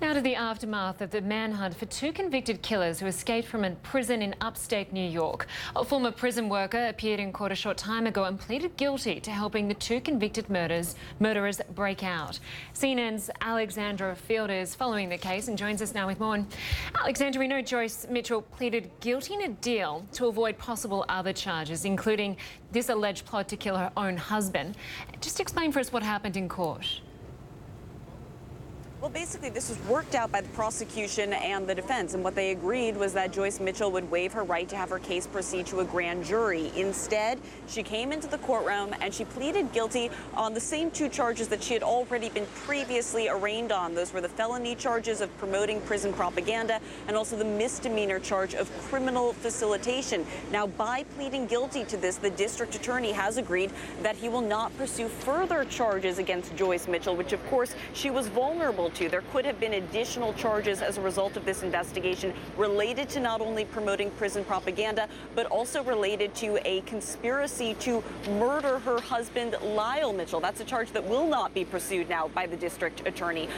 Now to the aftermath of the manhunt for two convicted killers who escaped from a prison in upstate New York. A former prison worker appeared in court a short time ago and pleaded guilty to helping the two convicted murderers break out. CNN's Alexandra Field is following the case and joins us now with more. Alexandra, we know Joyce Mitchell pleaded guilty in a deal to avoid possible other charges, including this alleged plot to kill her own husband. Just explain for us what happened in court. Well, basically, this was worked out by the prosecution and the defense, and what they agreed was that Joyce Mitchell would waive her right to have her case proceed to a grand jury. Instead, she came into the courtroom and she pleaded guilty on the same two charges that she had already been previously arraigned on. Those were the felony charges of promoting prison propaganda and also the misdemeanor charge of criminal facilitation. Now, by pleading guilty to this, the district attorney has agreed that he will not pursue further charges against Joyce Mitchell, which, of course, she was vulnerable to. There could have been additional charges as a result of this investigation related to not only promoting prison propaganda, but also related to a conspiracy to murder her husband, Lyle Mitchell. That's a charge that will not be pursued now by the district attorney.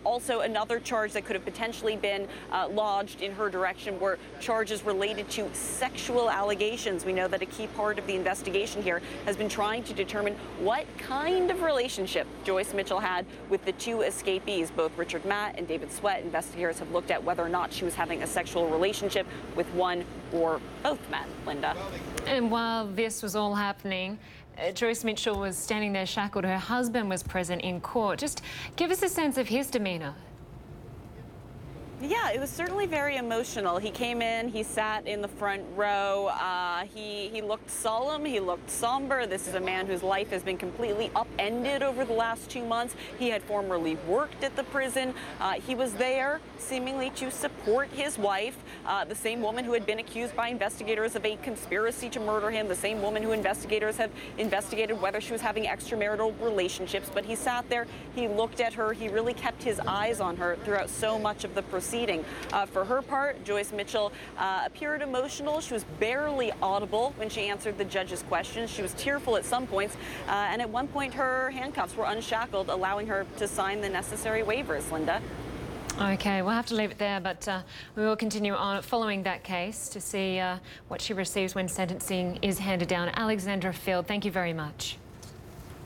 Also, another charge that could have potentially been lodged in her direction were charges related to sexual allegations. We know that a key part of the investigation here has been trying to determine what kind of relationship Joyce Mitchell had with the two escapees. Both Richard Matt and David Sweat, investigators have looked at whether or not she was having a sexual relationship with one or both men. Lynda. And while this was all happening, Joyce Mitchell was standing there shackled. Her husband was present in court. Just give us a sense of his demeanour. Yeah, it was certainly very emotional. He came in, he sat in the front row. He looked solemn, he looked somber. This is a man whose life has been completely upended over the last 2 months. He had formerly worked at the prison. He was there seemingly to support his wife, the same woman who had been accused by investigators of a conspiracy to murder him, the same woman who investigators have investigated whether she was having extramarital relationships. But he sat there, he looked at her, he really kept his eyes on her throughout so much of the proceeding. For her part, Joyce Mitchell appeared emotional. She was barely audible when she answered the judge's questions. She was tearful at some points, and at one point her handcuffs were unshackled, allowing her to sign the necessary waivers. Lynda. Okay, we'll have to leave it there, but we will continue on following that case to see what she receives when sentencing is handed down. Alexandra Field, thank you very much.